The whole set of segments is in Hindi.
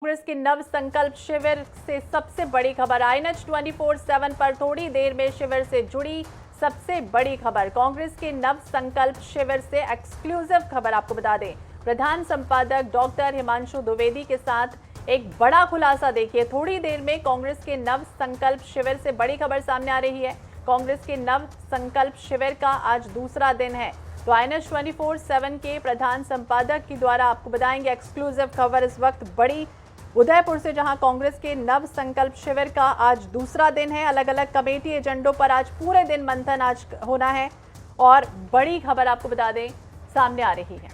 कांग्रेस के नव संकल्प शिविर से सबसे बड़ी खबर INH 24/7 पर थोड़ी देर में शिविर से जुड़ी सबसे बड़ी खबर। कांग्रेस के नव संकल्प शिविर से एक्सक्लूसिव खबर आपको बता दें, प्रधान संपादक डॉक्टर हिमांशु द्विवेदी के साथ एक बड़ा खुलासा। देखिए, थोड़ी देर में कांग्रेस के नव संकल्प शिविर से बड़ी खबर सामने आ रही है। कांग्रेस के नव संकल्प शिविर का आज दूसरा दिन है, तो INH 24/7 के प्रधान संपादक के द्वारा आपको बताएंगे एक्सक्लूसिव खबर। इस वक्त बड़ी उदयपुर से, जहां कांग्रेस के नव संकल्प शिविर का आज दूसरा दिन है। अलग अलग कमेटी एजेंडों पर आज पूरे दिन मंथन आज होना है और बड़ी खबर आपको बता दें सामने आ रही है।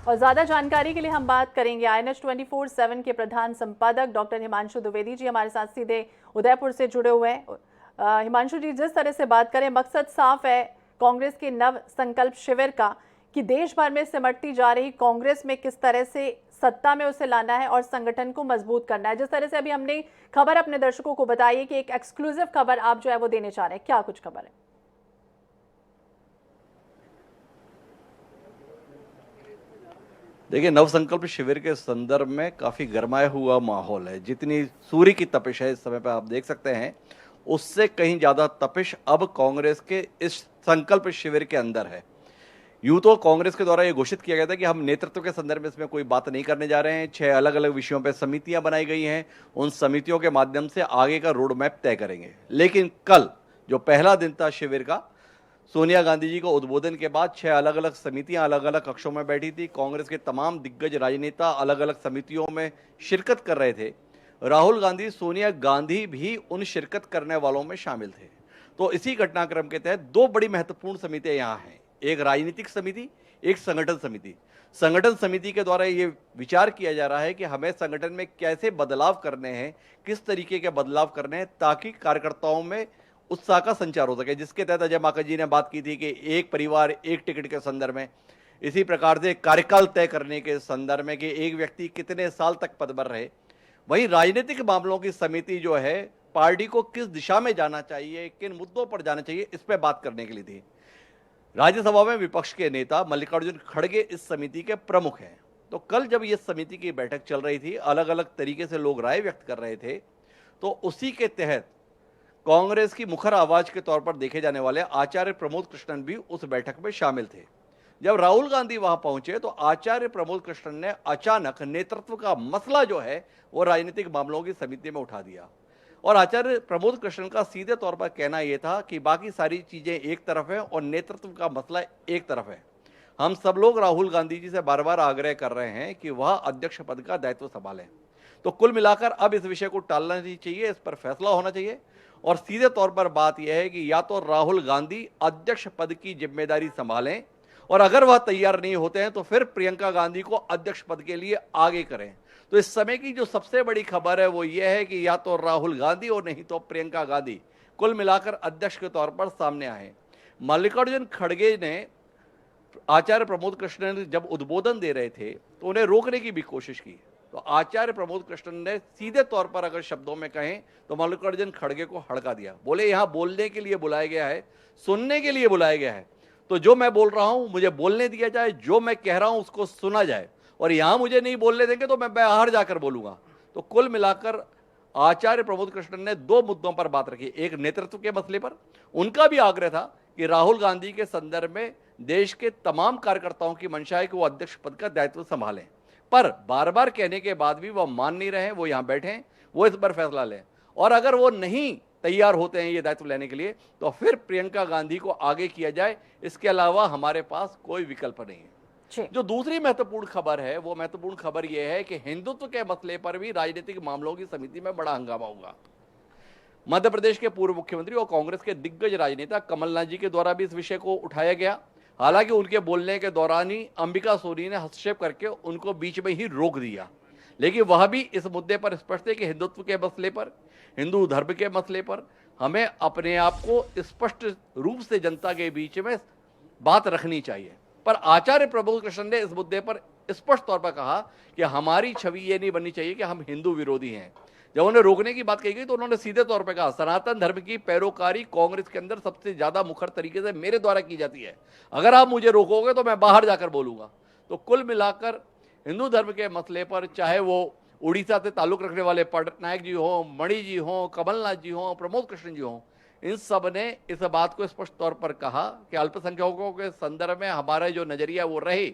और ज्यादा जानकारी के लिए हम बात करेंगे INH 24/7 के प्रधान संपादक डॉक्टर हिमांशु द्विवेदी जी हमारे साथ सीधे उदयपुर से जुड़े हुए हैं। हिमांशु जी, जिस तरह से बात करें, मकसद साफ है कांग्रेस के नव संकल्प शिविर का कि देश भर में सिमटती जा रही कांग्रेस में किस तरह से सत्ता में उसे लाना है और संगठन को मजबूत करना है। जिस तरह से अभी हमने खबर अपने दर्शकों को बताई है कि एक एक्सक्लूसिव खबर आप जो है वो देने चाह रहे हैं, क्या कुछ खबर है? देखिए, नवसंकल्प शिविर के संदर्भ में काफी गरमाया हुआ माहौल है। जितनी सूर्य की तपिश है इस समय पे आप देख सकते हैं, उससे कहीं ज्यादा तपिश अब कांग्रेस के इस संकल्प शिविर के अंदर है। यूं तो कांग्रेस के द्वारा ये घोषित किया गया था कि हम नेतृत्व के संदर्भ में इसमें कोई बात नहीं करने जा रहे हैं। 6 अलग अलग विषयों पर समितियां बनाई गई हैं, उन समितियों के माध्यम से आगे का रोड मैप तय करेंगे। लेकिन कल जो पहला दिन था शिविर का, सोनिया गांधी जी को उद्बोधन के बाद 6 अलग अलग समितियां अलग अलग कक्षों में बैठी थी। कांग्रेस के तमाम दिग्गज राजनेता अलग अलग समितियों में शिरकत कर रहे थे। राहुल गांधी, सोनिया गांधी भी उन शिरकत करने वालों में शामिल थे। तो इसी घटनाक्रम के तहत 2 बड़ी महत्वपूर्ण समितियां यहाँ हैं, एक राजनीतिक समिति, एक संगठन समिति। संगठन समिति के द्वारा ये विचार किया जा रहा है कि हमें संगठन में कैसे बदलाव करने हैं, किस तरीके के बदलाव करने हैं ताकि कार्यकर्ताओं में उत्साह का संचार हो सके। जिसके तहत अजय माकन जी ने बात की थी कि एक परिवार एक टिकट के संदर्भ में, इसी प्रकार से कार्यकाल तय करने के संदर्भ में कि एक व्यक्ति कितने साल तक पद पर रहे। वहीं राजनीतिक मामलों की समिति जो है, पार्टी को किस दिशा में जाना चाहिए, किन मुद्दों पर जाना चाहिए, इस पर बात करने के लिए थी। राज्यसभा में विपक्ष के नेता मल्लिकार्जुन खड़गे इस समिति के प्रमुख हैं। तो कल जब ये समिति की बैठक चल रही थी, अलग अलग तरीके से लोग राय व्यक्त कर रहे थे, तो उसी के तहत कांग्रेस की मुखर आवाज के तौर पर देखे जाने वाले आचार्य प्रमोद कृष्णन भी उस बैठक में शामिल थे। जब राहुल गांधी वहां पहुंचे तो आचार्य प्रमोद कृष्णन ने अचानक नेतृत्व का मसला जो है वो राजनीतिक मामलों की समिति में उठा दिया। और आचार्य प्रमोद कृष्णन का सीधे तौर पर कहना यह था कि बाकी सारी चीजें एक तरफ है और नेतृत्व का मसला एक तरफ है। हम सब लोग राहुल गांधी जी से बार बार आग्रह कर रहे हैं कि वह अध्यक्ष पद का दायित्व संभालें। तो कुल मिलाकर अब इस विषय को टालना नहीं चाहिए, इस पर फैसला होना चाहिए। और सीधे तौर पर बात यह है कि या तो राहुल गांधी अध्यक्ष पद की जिम्मेदारी संभालें, और अगर वह तैयार नहीं होते हैं तो फिर प्रियंका गांधी को अध्यक्ष पद के लिए आगे करें। तो इस समय की जो सबसे बड़ी खबर है वो यह है कि या तो राहुल गांधी और नहीं तो प्रियंका गांधी कुल मिलाकर अध्यक्ष के तौर पर सामने आए। मल्लिकार्जुन खड़गे ने आचार्य प्रमोद कृष्णन जब उद्बोधन दे रहे थे तो उन्हें रोकने की भी कोशिश की। तो आचार्य प्रमोद कृष्णन ने सीधे तौर पर अगर शब्दों में कहें तो मल्लिकार्जुन खड़गे को हड़का दिया। बोले, यहां बोलने के लिए बुलाया गया है, सुनने के लिए बुलाया गया है। तो जो मैं बोल रहा हूं मुझे बोलने दिया जाए, जो मैं कह रहा हूं उसको सुना जाए, और यहां मुझे नहीं बोलने देंगे तो मैं बाहर जाकर बोलूंगा। तो कुल मिलाकर आचार्य प्रमोद कृष्णन ने 2 मुद्दों पर बात रखी। एक नेतृत्व के मसले पर उनका भी आग्रह था कि राहुल गांधी के संदर्भ में देश के तमाम कार्यकर्ताओं की मंशा है कि वो अध्यक्ष पद का दायित्व संभालें, पर बार बार कहने के बाद भी वह मान नहीं रहे। वो यहां बैठे हैं, वो इस पर फैसला लें, और अगर वो नहीं तैयार होते हैं ये दायित्व लेने के लिए तो फिर प्रियंका गांधी को आगे किया जाए। इसके अलावा हमारे पास कोई विकल्प नहीं है। जो दूसरी महत्वपूर्ण खबर है वो महत्वपूर्ण खबर यह है कि हिंदुत्व के मसले पर भी राजनीतिक मामलों की समिति में बड़ा हंगामा होगा। मध्य प्रदेश के पूर्व मुख्यमंत्री और कांग्रेस के दिग्गज राजनेता कमलनाथ जी के द्वारा भी इस विषय को उठाया गया। हालांकि उनके बोलने के दौरान ही अंबिका सोनी ने हस्तक्षेप करके उनको बीच में ही रोक दिया। लेकिन वह भी इस मुद्दे पर स्पष्ट है कि हिंदुत्व के मसले पर, हिंदू धर्म के मसले पर हमें अपने आप को स्पष्ट रूप से जनता के बीच में बात रखनी चाहिए। पर आचार्य प्रमोद कृष्णन ने इस मुद्दे पर स्पष्ट तौर पर कहा कि हमारी छवि ये नहीं बननी चाहिए कि हम हिंदू विरोधी हैं। जब उन्हें रोकने की बात कही गई तो उन्होंने सीधे तौर पर कहा, सनातन धर्म की पैरोकारी कांग्रेस के अंदर सबसे ज्यादा मुखर तरीके से मेरे द्वारा की जाती है। अगर आप मुझे रोकोगे तो मैं बाहर जाकर बोलूंगा। तो कुल मिलाकर हिंदू धर्म के मसले पर, चाहे वो उड़ीसा से ताल्लुक रखने वाले पटनायक जी हो, मणि जी हो, कमलनाथ जी हो, प्रमोद कृष्ण जी हो, इन सब ने इस बात को स्पष्ट तौर पर कहा कि अल्पसंख्यकों के संदर्भ में हमारा जो नजरिया वो रहे,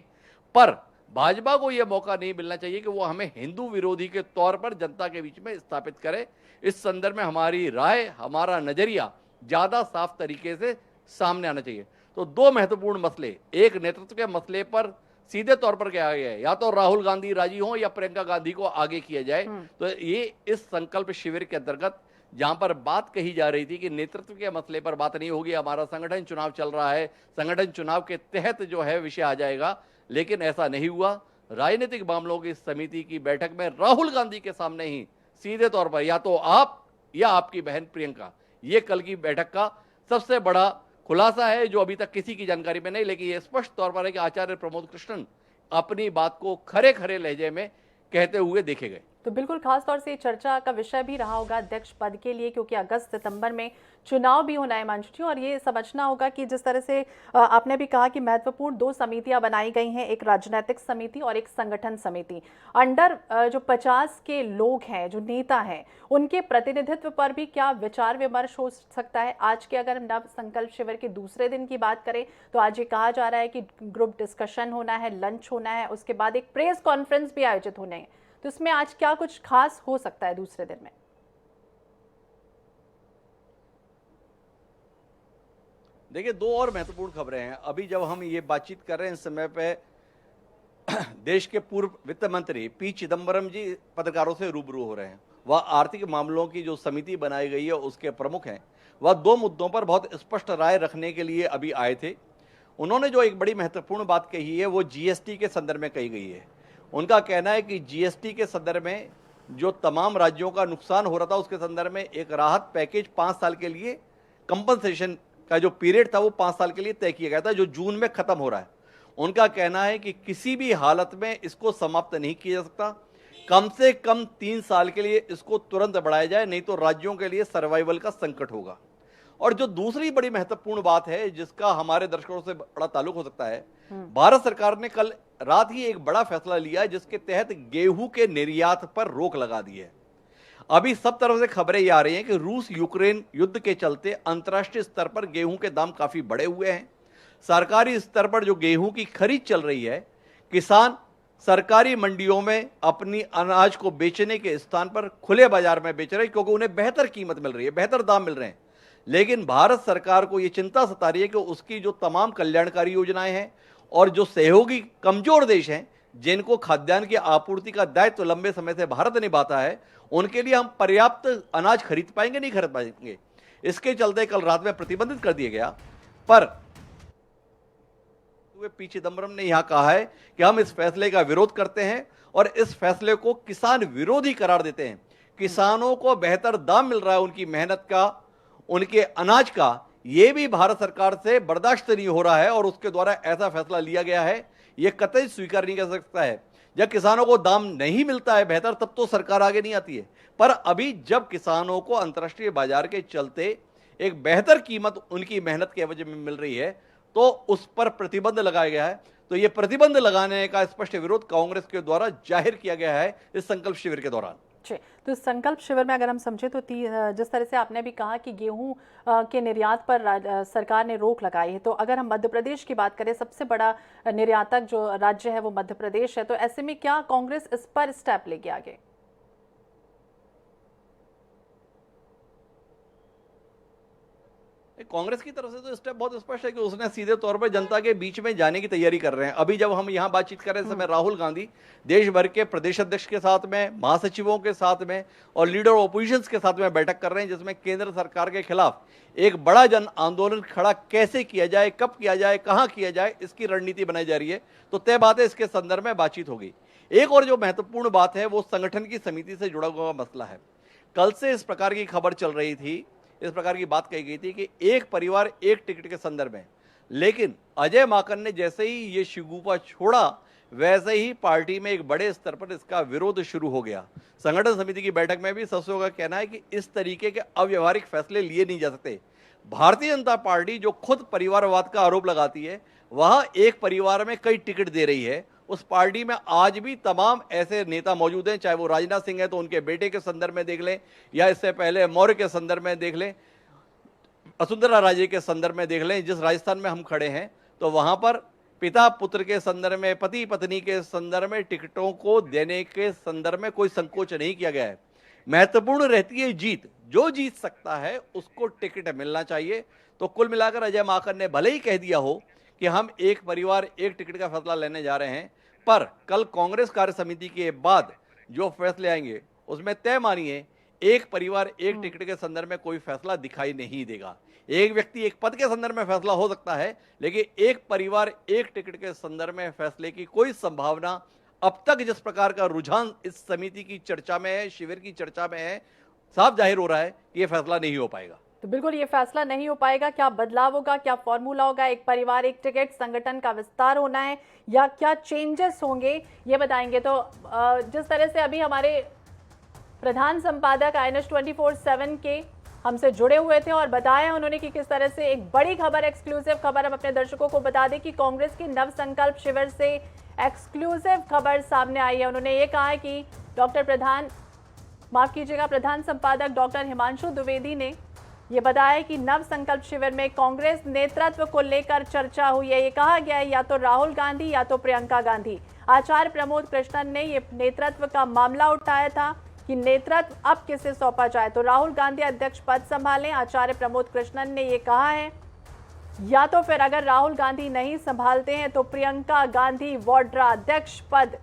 पर भाजपा को यह मौका नहीं मिलना चाहिए कि वो हमें हिंदू विरोधी के तौर पर जनता के बीच में स्थापित करे। इस संदर्भ में हमारी राय, हमारा नजरिया ज्यादा साफ तरीके से सामने आना चाहिए। तो दो महत्वपूर्ण मसले, एक नेतृत्व के मसले पर सीधे तौर पर कहा गया है, या तो राहुल गांधी राजी हो या प्रियंका गांधी को आगे किया जाए। तो ये इस संकल्प शिविर के अंतर्गत जहां पर बात कही जा रही थी कि नेतृत्व के मसले पर बात नहीं होगी, हमारा संगठन चुनाव चल रहा है, संगठन चुनाव के तहत जो है विषय आ जाएगा, लेकिन ऐसा नहीं हुआ। राजनीतिक मामलों की समिति की बैठक में राहुल गांधी के सामने ही सीधे तौर पर या तो आप या आपकी बहन प्रियंका, ये कल की बैठक का सबसे बड़ा खुलासा है, जो अभी तक किसी की जानकारी में नहीं, लेकिन यह स्पष्ट तौर पर है कि आचार्य प्रमोद कृष्णन अपनी बात को खरे खरे लहजे में कहते हुए देखे गए। तो बिल्कुल खास तौर से चर्चा का विषय भी रहा होगा अध्यक्ष पद के लिए, क्योंकि अगस्त सितंबर में चुनाव भी होना है मंजू जी, और ये समझना होगा कि जिस तरह से आपने भी कहा कि महत्वपूर्ण दो समितियां बनाई गई हैं, एक राजनीतिक समिति और एक संगठन समिति। अंडर जो 50 के लोग हैं, जो नेता हैं, उनके प्रतिनिधित्व पर भी क्या विचार विमर्श हो सकता है? आज के अगर नव संकल्प शिविर के दूसरे दिन की बात करें तो आज ये कहा जा रहा है कि ग्रुप डिस्कशन होना है, लंच होना है, उसके बाद एक प्रेस कॉन्फ्रेंस भी आयोजित होने हैं। तो इसमें आज क्या कुछ खास हो सकता है दूसरे दिन में? देखिए, दो और महत्वपूर्ण खबरें हैं। अभी जब हम ये बातचीत कर रहे हैं, इस समय पे देश के पूर्व वित्त मंत्री पी चिदम्बरम जी पत्रकारों से रूबरू हो रहे हैं। वह आर्थिक मामलों की जो समिति बनाई गई है उसके प्रमुख हैं। वह दो मुद्दों पर बहुत स्पष्ट राय रखने के लिए अभी आए थे। उन्होंने जो एक बड़ी महत्वपूर्ण बात कही है वो जीएसटी के संदर्भ में कही गई है। उनका कहना है कि जीएसटी के संदर्भ में जो तमाम राज्यों का नुकसान हो रहा था, उसके संदर्भ में एक राहत पैकेज 5 साल के लिए, कंपनसेशन का जो पीरियड था वो 5 साल के लिए तय किया गया था, जो जून में खत्म हो रहा है। उनका कहना है कि किसी भी हालत में इसको समाप्त नहीं किया जा सकता, कम से कम 3 साल के लिए इसको तुरंत बढ़ाया जाए, नहीं तो राज्यों के लिए सर्वाइवल का संकट होगा। और जो दूसरी बड़ी महत्वपूर्ण बात है जिसका हमारे दर्शकों से बड़ा ताल्लुक हो सकता है, भारत सरकार ने कल रात ही एक बड़ा फैसला लिया जिसके तहत गेहूं के निर्यात पर रोक लगा दी है। अभी सब तरफ से खबरें ये आ रही हैं कि रूस यूक्रेन युद्ध के चलते अंतर्राष्ट्रीय स्तर पर गेहूं के दाम काफी बढ़े हुए हैं। सरकारी स्तर पर जो गेहूं की खरीद चल रही है, किसान सरकारी मंडियों में अपनी अनाज को बेचने के स्थान पर खुले बाजार में बेच रहे हैं, क्योंकि उन्हें बेहतर कीमत मिल रही है, बेहतर दाम मिल रहे हैं। लेकिन भारत सरकार को यह चिंता सता रही है कि उसकी जो तमाम कल्याणकारी योजनाएं हैं और जो सहयोगी कमजोर देश हैं, जिनको खाद्यान्न की आपूर्ति का दायित्व लंबे समय से भारत निभाता है, उनके लिए हम पर्याप्त अनाज खरीद पाएंगे, नहीं खरीद पाएंगे। इसके चलते कल रात में प्रतिबंधित कर दिया गया। पर पी चिदम्बरम ने यहां कहा है कि हम इस फैसले का विरोध करते हैं और इस फैसले को किसान विरोधी करार देते हैं। किसानों को बेहतर दाम मिल रहा है उनकी मेहनत का, उनके अनाज का, यह भी भारत सरकार से बर्दाश्त नहीं हो रहा है और उसके द्वारा ऐसा फैसला लिया गया है, यह कतई स्वीकार नहीं कर सकता है। जब किसानों को दाम नहीं मिलता है बेहतर, तब तो सरकार आगे नहीं आती है। पर अभी जब किसानों को अंतर्राष्ट्रीय बाजार के चलते एक बेहतर कीमत उनकी मेहनत के एवज में मिल रही है, तो उस पर प्रतिबंध लगाया गया है। तो यह प्रतिबंध लगाने का स्पष्ट विरोध कांग्रेस के द्वारा जाहिर किया गया है इस संकल्प शिविर के दौरान। तो संकल्प शिविर में अगर हम समझे तो जिस तरह से आपने भी कहा कि गेहूं के निर्यात पर सरकार ने रोक लगाई है, तो अगर हम मध्य प्रदेश की बात करें, सबसे बड़ा निर्यातक जो राज्य है वो मध्य प्रदेश है, तो ऐसे में क्या कांग्रेस इस पर स्टेप लेगी आगे? कांग्रेस की तरफ से तो स्टेप बहुत स्पष्ट है कि उसने सीधे तौर पर जनता के बीच में जाने की तैयारी कर रहे हैं। अभी जब हम यहां बातचीत कर रहे हैं, समय राहुल गांधी देश भर के प्रदेश अध्यक्ष के साथ में, महासचिवों के साथ में और लीडर ऑपोजिशन के साथ में बैठक कर रहे हैं, जिसमें केंद्र सरकार के खिलाफ एक बड़ा जन आंदोलन खड़ा कैसे किया जाए, कब किया जाए, कहां किया जाए, इसकी रणनीति बनाई जा रही है। तो तय बात है, इसके संदर्भ में बातचीत होगी। एक और जो महत्वपूर्ण बात है वो संगठन की समिति से जुड़ा हुआ मसला है। कल से इस प्रकार की खबर चल रही थी, इस प्रकार की बात कही गई थी कि एक परिवार एक टिकट के संदर्भ में, लेकिन अजय माकन ने जैसे ही ये शिगुफा छोड़ा, वैसे ही पार्टी में एक बड़े स्तर पर इसका विरोध शुरू हो गया। संगठन समिति की बैठक में भी सदस्यों का कहना है कि इस तरीके के अव्यवहारिक फैसले लिए नहीं जा सकते। भारतीय जनता पार्टी जो खुद परिवारवाद का आरोप लगाती है, वह एक परिवार में कई टिकट दे रही है, उस पार्टी में आज भी तमाम ऐसे नेता मौजूद हैं, चाहे वो राजनाथ सिंह है तो उनके बेटे के संदर्भ में देख लें, या इससे पहले मौर्य के संदर्भ में देख लें, वसुंधरा राजे के संदर्भ में देख लें। जिस राजस्थान में हम खड़े हैं तो वहां पर पिता पुत्र के संदर्भ में, पति पत्नी के संदर्भ में टिकटों को देने के संदर्भ में कोई संकोच नहीं किया गया है। महत्वपूर्ण रहती है जीत, जो जीत सकता है उसको टिकट मिलना चाहिए। तो कुल मिलाकर अजय माकन ने भले ही कह दिया हो कि हम एक परिवार एक टिकट का फैसला लेने जा रहे हैं, पर कल कांग्रेस कार्य समिति के बाद जो फैसले आएंगे उसमें तय मानिए एक परिवार एक टिकट के संदर्भ में कोई फैसला दिखाई नहीं देगा। एक व्यक्ति एक पद के संदर्भ में फैसला हो सकता है, लेकिन एक परिवार एक टिकट के संदर्भ में फैसले की कोई संभावना अब तक जिस प्रकार का रुझान इस समिति की चर्चा में है, शिविर की चर्चा में है, साफ जाहिर हो रहा है कि यह फैसला नहीं हो पाएगा। तो बिल्कुल ये फैसला नहीं हो पाएगा। क्या बदलाव होगा, क्या फॉर्मूला होगा, एक परिवार एक टिकट, संगठन का विस्तार होना है या क्या चेंजेस होंगे, ये बताएंगे। तो जिस तरह से अभी हमारे प्रधान संपादक INS 24/7 के हमसे जुड़े हुए थे और बताया उन्होंने कि किस तरह से एक बड़ी खबर, एक्सक्लूसिव खबर हम अपने दर्शकों को बता दें कि कांग्रेस की नव संकल्प शिविर से एक्सक्लूसिव खबर सामने आई है। उन्होंने ये कहा है कि प्रधान संपादक डॉक्टर हिमांशु द्विवेदी ने ये बताया कि नव संकल्प शिविर में कांग्रेस नेतृत्व को लेकर चर्चा हुई है। ये कहा गया है या तो राहुल गांधी या तो प्रियंका गांधी। आचार्य प्रमोद कृष्णन ने ये नेतृत्व का मामला उठाया था कि नेतृत्व अब किसे सौंपा जाए, तो राहुल गांधी अध्यक्ष पद संभालें। आचार्य प्रमोद कृष्णन ने ये कहा है या तो फिर अगर राहुल गांधी नहीं संभालते हैं तो प्रियंका गांधी वाड्रा अध्यक्ष पद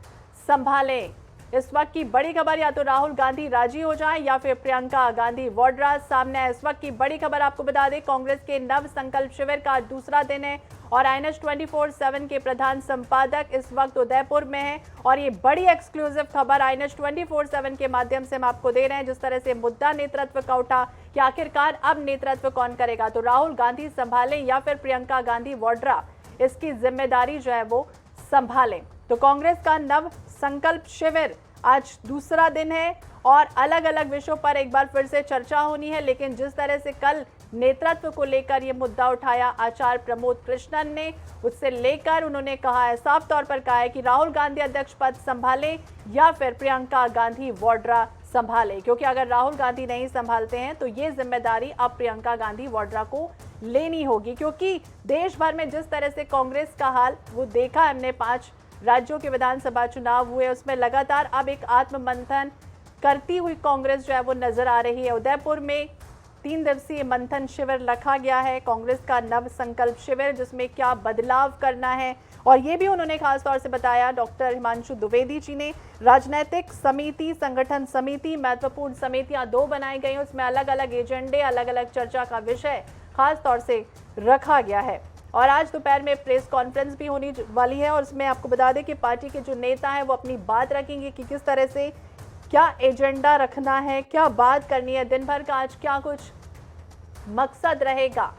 संभालें। इस वक्त की बड़ी खबर, या तो राहुल गांधी राजी हो जाए या फिर प्रियंका गांधी वाड्रा सामने है। इस वक्त की बड़ी खबर आपको बता दें, कांग्रेस के नव संकल्प शिविर का दूसरा दिन है और INS 24/7 के प्रधान संपादक इस वक्त उदयपुर में है और ये बड़ी एक्सक्लूसिव खबर INS 24/7 के माध्यम से हम आपको दे रहे हैं। जिस तरह से मुद्दा नेतृत्व का उठा कि आखिरकार अब नेतृत्व कौन करेगा, तो राहुल गांधी संभालें या फिर प्रियंका गांधी वाड्रा इसकी जिम्मेदारी जो है वो संभालें। तो कांग्रेस का नव संकल्प शिविर आज दूसरा दिन है और अलग अलग विषयों पर एक बार फिर से चर्चा होनी है। लेकिन जिस तरह से कल नेतृत्व को लेकर ये मुद्दा उठाया आचार्य प्रमोद कृष्णन ने, उससे लेकर उन्होंने कहा है, साफ तौर पर कहा है कि राहुल गांधी अध्यक्ष पद संभाले या फिर प्रियंका गांधी वाड्रा संभाले, क्योंकि अगर राहुल गांधी नहीं संभालते हैं तो ये जिम्मेदारी अब प्रियंका गांधी वाड्रा को लेनी होगी। क्योंकि देश भर में जिस तरह से कांग्रेस का हाल वो देखा हमने, 5 राज्यों के विधानसभा चुनाव हुए, उसमें लगातार अब एक आत्ममंथन करती हुई कांग्रेस जो है वो नजर आ रही है। उदयपुर में 3 दिवसीय मंथन शिविर रखा गया है, कांग्रेस का नव संकल्प शिविर, जिसमें क्या बदलाव करना है और ये भी उन्होंने खास तौर से बताया डॉक्टर हिमांशु द्विवेदी जी ने। राजनीतिक समिति, संगठन समिति, महत्वपूर्ण समितियां 2 बनाई गई, उसमें अलग अलग एजेंडे, अलग अलग चर्चा का विषय खास तौर से रखा गया है। और आज दोपहर में प्रेस कॉन्फ्रेंस भी होने वाली है और उसमें आपको बता दें कि पार्टी के जो नेता हैं वो अपनी बात रखेंगे कि किस तरह से क्या एजेंडा रखना है, क्या बात करनी है, दिन भर का आज क्या कुछ मकसद रहेगा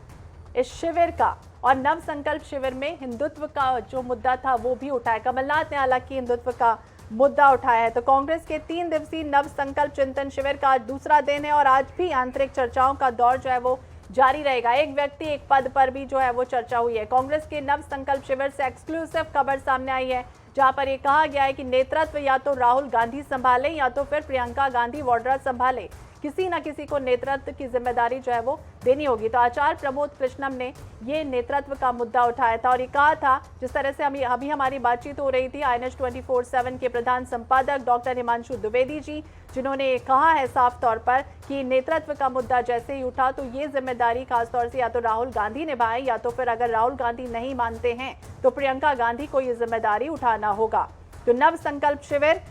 इस शिविर का। और नव संकल्प शिविर में हिंदुत्व का जो मुद्दा था वो भी उठाया, कमलनाथ ने हालांकि हिंदुत्व का मुद्दा उठाया है। तो कांग्रेस के 3 दिवसीय नव संकल्प चिंतन शिविर का आज दूसरा दिन है और आज भी आंतरिक चर्चाओं का दौर जो है वो जारी रहेगा। एक व्यक्ति एक पद पर भी जो है वो चर्चा हुई है। कांग्रेस के नव संकल्प शिविर से एक्सक्लूसिव खबर सामने आई है, जहां पर ये कहा गया है कि नेतृत्व या तो राहुल गांधी संभाले या तो फिर प्रियंका गांधी वाड्रा संभाले, किसी न किसी को नेतृत्व की जिम्मेदारी जो है वो देनी होगी। तो आचार्य प्रमोद कृष्णन ने ये नेतृत्व का मुद्दा उठाया था और ये कहा था, जिस तरह से अभी हमारी बातचीत हो रही थी INS 24/7 के प्रधान संपादक डॉक्टर हिमांशु द्विवेदी जी, जिन्होंने कहा है साफ तौर पर कि नेतृत्व का मुद्दा जैसे ही उठा तो ये जिम्मेदारी खासतौर से या तो राहुल गांधी निभाए या तो फिर अगर राहुल गांधी नहीं मानते हैं तो प्रियंका गांधी को ये जिम्मेदारी उठाना होगा। तो नव संकल्प शिविर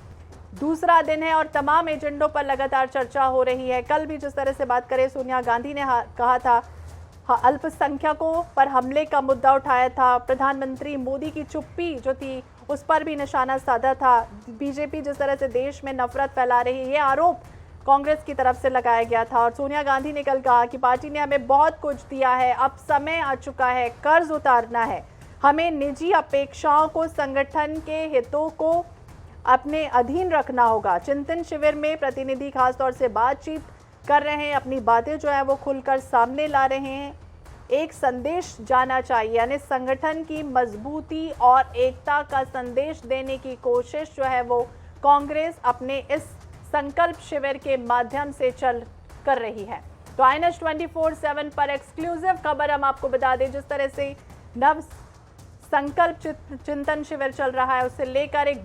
दूसरा दिन है और तमाम एजेंडों पर लगातार चर्चा हो रही है। कल भी जिस तरह से बात करें, सोनिया गांधी ने कहा था, अल्पसंख्यकों पर हमले का मुद्दा उठाया था, प्रधानमंत्री मोदी की चुप्पी जो थी उस पर भी निशाना साधा था। बीजेपी जिस तरह से देश में नफरत फैला रही है, ये आरोप कांग्रेस की तरफ से लगाया गया था और सोनिया गांधी ने कल कहा कि पार्टी ने हमें बहुत कुछ दिया है, अब समय आ चुका है कर्ज उतारना है, हमें निजी अपेक्षाओं को संगठन के हितों को अपने अधीन रखना होगा। चिंतन शिविर में प्रतिनिधि खासतौर से बातचीत कर रहे हैं, अपनी बातें जो है वो खुलकर सामने ला रहे हैं एक संदेश जाना चाहिए, यानी संगठन की मजबूती और एकता का संदेश देने की कोशिश जो है वो कांग्रेस अपने इस संकल्प शिविर के माध्यम से कर रही है। तो INH 24/7 पर एक्सक्लूसिव खबर हम आपको बता दें, जिस तरह से नव संकल्प चिंतन शिविर चल रहा है उससे लेकर एक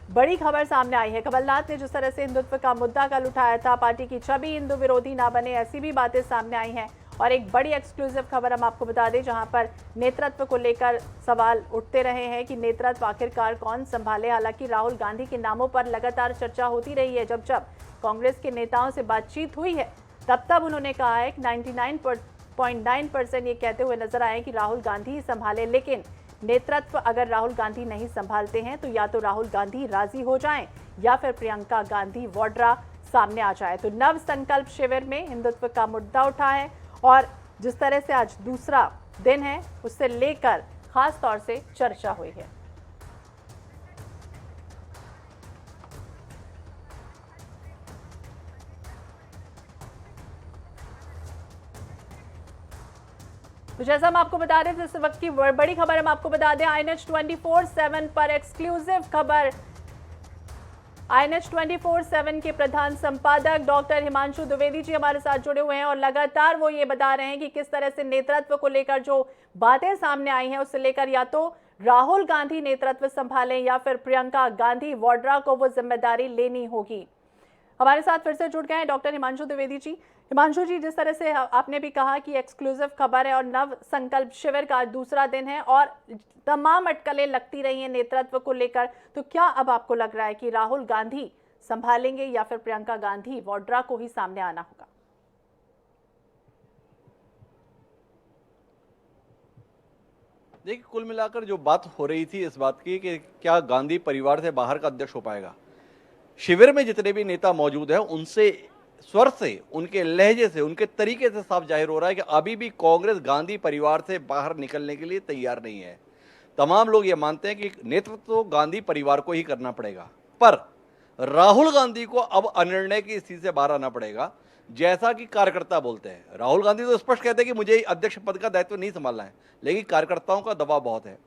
बड़ी खबर सामने आई है। कमलनाथ ने जिस तरह से हिंदुत्व का मुद्दा कल उठाया था, पार्टी की छवि हिंदू विरोधी ना बने, ऐसी भी बातें सामने आई हैं। और एक बड़ी एक्सक्लूसिव खबर हम आपको बता दें, जहां पर नेतृत्व को लेकर सवाल उठते रहे हैं कि नेतृत्व आखिरकार कौन संभाले। हालांकि राहुल गांधी के नामों पर लगातार चर्चा होती रही है। जब कांग्रेस के नेताओं से बातचीत हुई है तब उन्होंने कहा है कि 99.9% ये कहते हुए नजर आए कि राहुल गांधी ही संभाले। लेकिन नेतृत्व अगर राहुल गांधी नहीं संभालते हैं तो या तो राहुल गांधी राजी हो जाएं या फिर प्रियंका गांधी वाड्रा सामने आ जाए। तो नव संकल्प शिविर में हिंदुत्व का मुद्दा उठा है और जिस तरह से आज दूसरा दिन है उससे लेकर खास तौर से चर्चा हुई है। तो जैसा हम आपको बता रहे थे, इस वक्त की बड़ी खबर हम आपको बता दें, INH 24/7 पर एक्सक्लूसिव खबर। INH 24/7 के प्रधान संपादक डॉक्टर हिमांशु द्विवेदी जी हमारे साथ जुड़े हुए हैं और लगातार वो ये बता रहे हैं कि किस तरह से नेतृत्व को लेकर जो बातें सामने आई हैं उससे लेकर या तो राहुल गांधी नेतृत्व संभालें या फिर प्रियंका गांधी वाड्रा को वो जिम्मेदारी लेनी होगी। हमारे साथ फिर से जुड़ गए हैं डॉक्टर हिमांशु द्विवेदी जी। हिमांशु जी, जिस तरह से आपने भी कहा कि एक्सक्लूसिव खबर है और नव संकल्प शिविर का दूसरा दिन है और तमाम अटकलें लगती रही हैं नेतृत्व को लेकर, तो क्या अब आपको लग रहा है कि राहुल गांधी संभालेंगे या फिर प्रियंका गांधी वाड्रा को ही सामने आना होगा? देखिए, कुल मिलाकर जो बात हो रही थी इस बात की कि क्या गांधी परिवार से बाहर का अध्यक्ष हो पाएगा। शिविर में जितने भी नेता मौजूद हैं उनसे स्वर से, उनके लहजे से, उनके तरीके से साफ जाहिर हो रहा है कि अभी भी कांग्रेस गांधी परिवार से बाहर निकलने के लिए तैयार नहीं है। तमाम लोग ये मानते हैं कि नेतृत्व तो गांधी परिवार को ही करना पड़ेगा, पर राहुल गांधी को अब अनिर्णय की स्थिति से बाहर आना पड़ेगा, जैसा कि कार्यकर्ता बोलते हैं। राहुल गांधी तो स्पष्ट कहते हैं कि मुझे अध्यक्ष पद का दायित्व नहीं संभालना है, लेकिन कार्यकर्ताओं का दबाव बहुत है।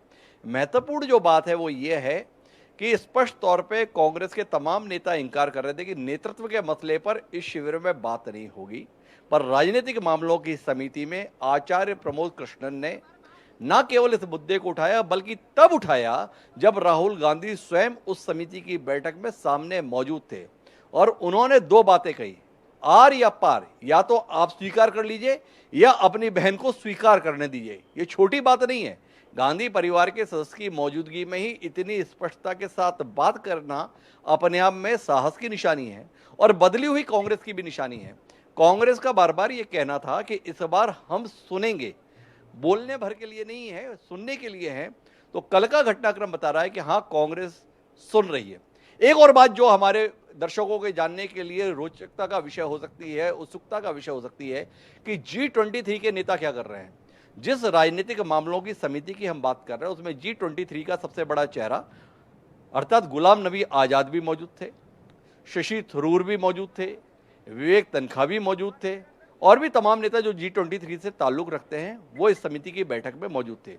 महत्वपूर्ण जो बात है वो ये है कि स्पष्ट तौर पे कांग्रेस के तमाम नेता इंकार कर रहे थे कि नेतृत्व के मसले पर इस शिविर में बात नहीं होगी, पर राजनीतिक मामलों की समिति में आचार्य प्रमोद कृष्णन ने न केवल इस मुद्दे को उठाया बल्कि तब उठाया जब राहुल गांधी स्वयं उस समिति की बैठक में सामने मौजूद थे और उन्होंने दो बातें कही, आर या पार, या तो आप स्वीकार कर लीजिए या अपनी बहन को स्वीकार करने दीजिए। ये छोटी बात नहीं है। गांधी परिवार के सदस्य की मौजूदगी में ही इतनी स्पष्टता के साथ बात करना अपने आप में साहस की निशानी है और बदली हुई कांग्रेस की भी निशानी है। कांग्रेस का बार बार ये कहना था कि इस बार हम सुनेंगे, बोलने भर के लिए नहीं है, सुनने के लिए है। तो कल का घटनाक्रम बता रहा है कि हाँ, कांग्रेस सुन रही है। एक और बात जो हमारे दर्शकों के जानने के लिए रोचकता का विषय हो सकती है, उत्सुकता का विषय हो सकती है कि G23 के नेता क्या कर रहे हैं। जिस राजनीतिक मामलों की समिति की हम बात कर रहे हैं उसमें G23 का सबसे बड़ा चेहरा अर्थात गुलाम नबी आजाद भी मौजूद थे, शशि थरूर भी मौजूद थे, विवेक तनखा भी मौजूद थे और भी तमाम नेता जो G23 से ताल्लुक रखते हैं वो इस समिति की बैठक में मौजूद थे।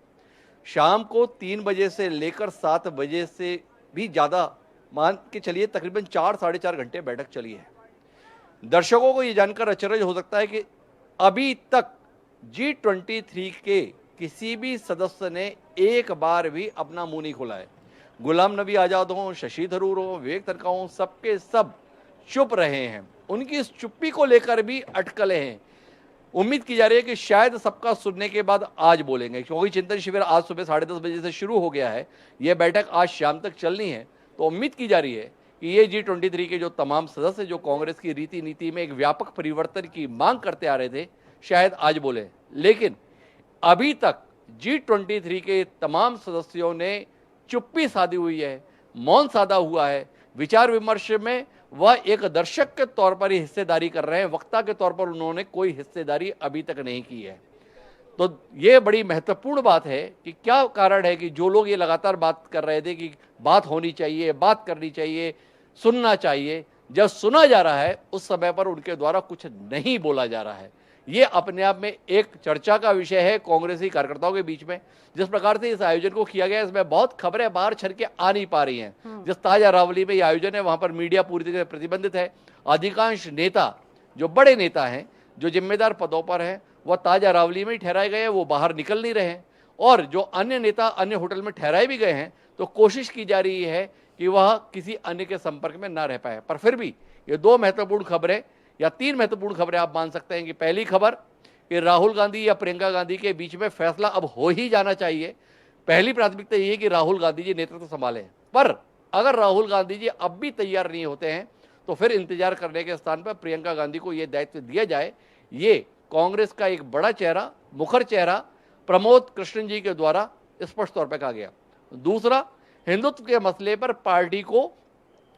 शाम को 3 बजे से लेकर 7 बजे से भी ज़्यादा, मान के चलिए तकरीबन 4 साढ़े 4 घंटे बैठक चली है। दर्शकों को ये जानकर अचरज हो सकता है कि अभी तक G23 के किसी भी सदस्य ने एक बार भी अपना मुंह नहीं खोला है। गुलाम नबी आजाद हों, शशि थरूर हों, विवेक तनखा हों, सबके सब चुप रहे हैं। उनकी इस चुप्पी को लेकर भी अटकलें हैं। उम्मीद की जा रही है कि शायद सबका सुनने के बाद आज बोलेंगे, क्योंकि चिंतन शिविर आज सुबह 10:30 बजे से शुरू हो गया है। यह बैठक आज शाम तक चलनी है। तो उम्मीद की जा रही है कि ये G23 के जो तमाम सदस्य जो कांग्रेस की रीति नीति में एक व्यापक परिवर्तन की मांग करते आ रहे थे, शायद आज बोले। लेकिन अभी तक G23 के तमाम सदस्यों ने चुप्पी साधी हुई है, मौन साधा हुआ है। विचार विमर्श में वह एक दर्शक के तौर पर ही हिस्सेदारी कर रहे हैं, वक्ता के तौर पर उन्होंने कोई हिस्सेदारी अभी तक नहीं की है। तो ये बड़ी महत्वपूर्ण बात है कि क्या कारण है कि जो लोग ये लगातार बात कर रहे थे कि बात होनी चाहिए, बात करनी चाहिए, सुनना चाहिए, जब सुना जा रहा है उस समय पर उनके द्वारा कुछ नहीं बोला जा रहा है। ये अपने आप में एक चर्चा का विषय है कांग्रेसी कार्यकर्ताओं के बीच में। जिस प्रकार से इस आयोजन को किया गया, इसमें बहुत खबरें बाहर छर के आ नहीं पा रही हैं। जिस ताज अरावली में ये आयोजन है, वहां पर मीडिया पूरी तरह से प्रतिबंधित है। अधिकांश नेता, जो बड़े नेता हैं, जो जिम्मेदार पदों पर हैं, वह ताज अरावली में ही ठहराए गए हैं, वो बाहर निकल नहीं रहे हैं। और जो अन्य नेता अन्य होटल में ठहराए भी गए हैं, तो कोशिश की जा रही है कि वह किसी अन्य के संपर्क में ना रह पाए। पर फिर भी ये दो महत्वपूर्ण खबरें या तीन महत्वपूर्ण खबरें आप मान सकते हैं कि पहली खबर कि राहुल गांधी या प्रियंका गांधी के बीच में फैसला अब हो ही जाना चाहिए। पहली प्राथमिकता ये है कि राहुल गांधी जी नेतृत्व संभालें। पर अगर राहुल गांधी जी अब भी तैयार नहीं होते हैं, तो फिर इंतजार करने के स्थान पर प्रियंका गांधी को यह दायित्व दिया जाए। ये कांग्रेस का एक बड़ा चेहरा, मुखर चेहरा प्रमोद कृष्णन जी के द्वारा स्पष्ट तौर पर कहा गया। दूसरा, हिंदुत्व के मसले पर पार्टी को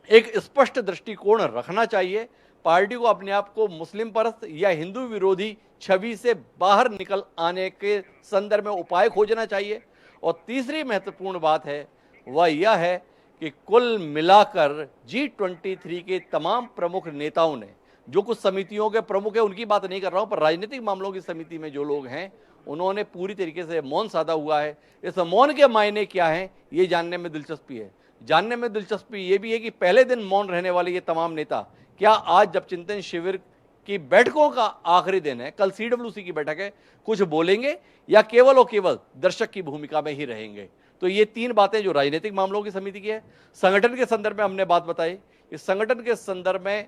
एक स्पष्ट दृष्टिकोण रखना चाहिए। पार्टी को अपने आप को मुस्लिम परस्त या हिंदू विरोधी छवि से बाहर निकल आने के संदर्भ में उपाय खोजना चाहिए। और तीसरी महत्वपूर्ण बात है वह यह है कि कुल मिलाकर G23 के तमाम प्रमुख नेताओं ने, जो कुछ समितियों के प्रमुख हैं उनकी बात नहीं कर रहा हूं, पर राजनीतिक मामलों की समिति में जो लोग हैं, उन्होंने पूरी तरीके से मौन साधा हुआ है। इस मौन के मायने क्या हैं, ये जानने में दिलचस्पी है। जानने में दिलचस्पी ये भी है कि पहले दिन मौन रहने वाले ये तमाम नेता क्या आज जब चिंतन शिविर की बैठकों का आखिरी दिन है, कल CWC की बैठक है, कुछ बोलेंगे या केवल और केवल दर्शक की भूमिका में ही रहेंगे। तो ये तीन बातें जो राजनीतिक मामलों की समिति की है। संगठन के संदर्भ में हमने बात बताई। इस संगठन के संदर्भ में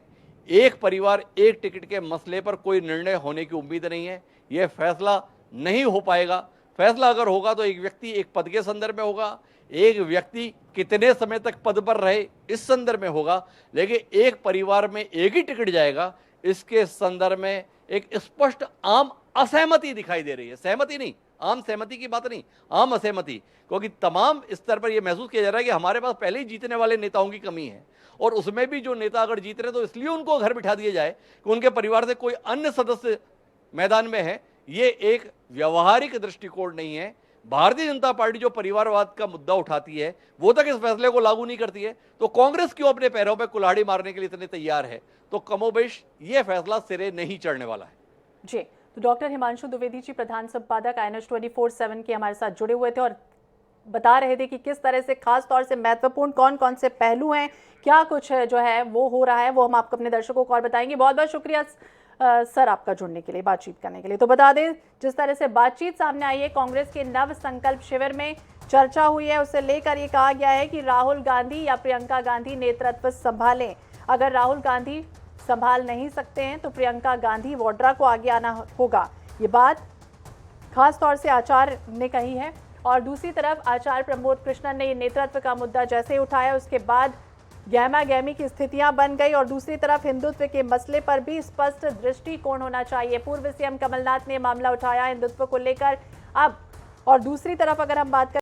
एक परिवार एक टिकट के मसले पर कोई निर्णय होने की उम्मीद नहीं है। यह फैसला नहीं हो पाएगा। फैसला अगर होगा तो एक व्यक्ति एक पद के संदर्भ में होगा, एक व्यक्ति कितने समय तक पद पर रहे इस संदर्भ में होगा, लेकिन एक परिवार में एक ही टिकट जाएगा, इसके संदर्भ में एक स्पष्ट आम असहमति दिखाई दे रही है। सहमति नहीं, आम सहमति की बात नहीं, आम असहमति। क्योंकि तमाम स्तर पर यह महसूस किया जा रहा है कि हमारे पास पहले ही जीतने वाले नेताओं की कमी है, और उसमें भी जो नेता अगर जीत रहे तो इसलिए उनको घर बिठा दिया जाए कि उनके परिवार से कोई अन्य सदस्य मैदान में है। ये एक व्यवहारिक दृष्टिकोण नहीं है। भारतीय जनता पार्टी जो परिवारवाद का मुद्दा उठाती है, वो तक इस फैसले को लागू नहीं करती है, तो कांग्रेस क्यों अपने पैरों पर कुल्हाड़ी मारने के लिए इतने तैयार है? तो कमोबेश ये फैसला सिरे नहीं चढ़ने वाला है। जी, तो डॉक्टर हिमांशु द्विवेदी जी, प्रधान संपादक INS 24/7 के हमारे साथ जुड़े हुए थे और बता रहे थे कि किस तरह से खास तौर से महत्वपूर्ण कौन कौन से पहलू हैं, क्या कुछ जो है वो हो रहा है, वो हम आपको अपने दर्शकों को और बताएंगे। बहुत बहुत शुक्रिया सर आपका जुड़ने के लिए, बातचीत करने के लिए। तो बता दें, जिस तरह से बातचीत सामने आई है, कांग्रेस के नव संकल्प शिविर में चर्चा हुई है, उसे लेकर ये कहा गया है कि राहुल गांधी या प्रियंका गांधी नेतृत्व संभालें। अगर राहुल गांधी संभाल नहीं सकते हैं तो प्रियंका गांधी वाड्रा को आगे आना होगा। ये बात खास तौर से आचार्य ने कही है। और दूसरी तरफ आचार्य प्रमोद कृष्णन ने ये नेतृत्व का मुद्दा जैसे ही उठाया, उसके बाद गहमा गहमी की स्थितियां बन गई। और दूसरी तरफ हिंदुत्व के मसले पर भी स्पष्ट दृष्टिकोण होना चाहिए। पूर्व CM कमलनाथ ने मामला उठाया हिंदुत्व को लेकर। अब और दूसरी तरफ अगर हम बात करें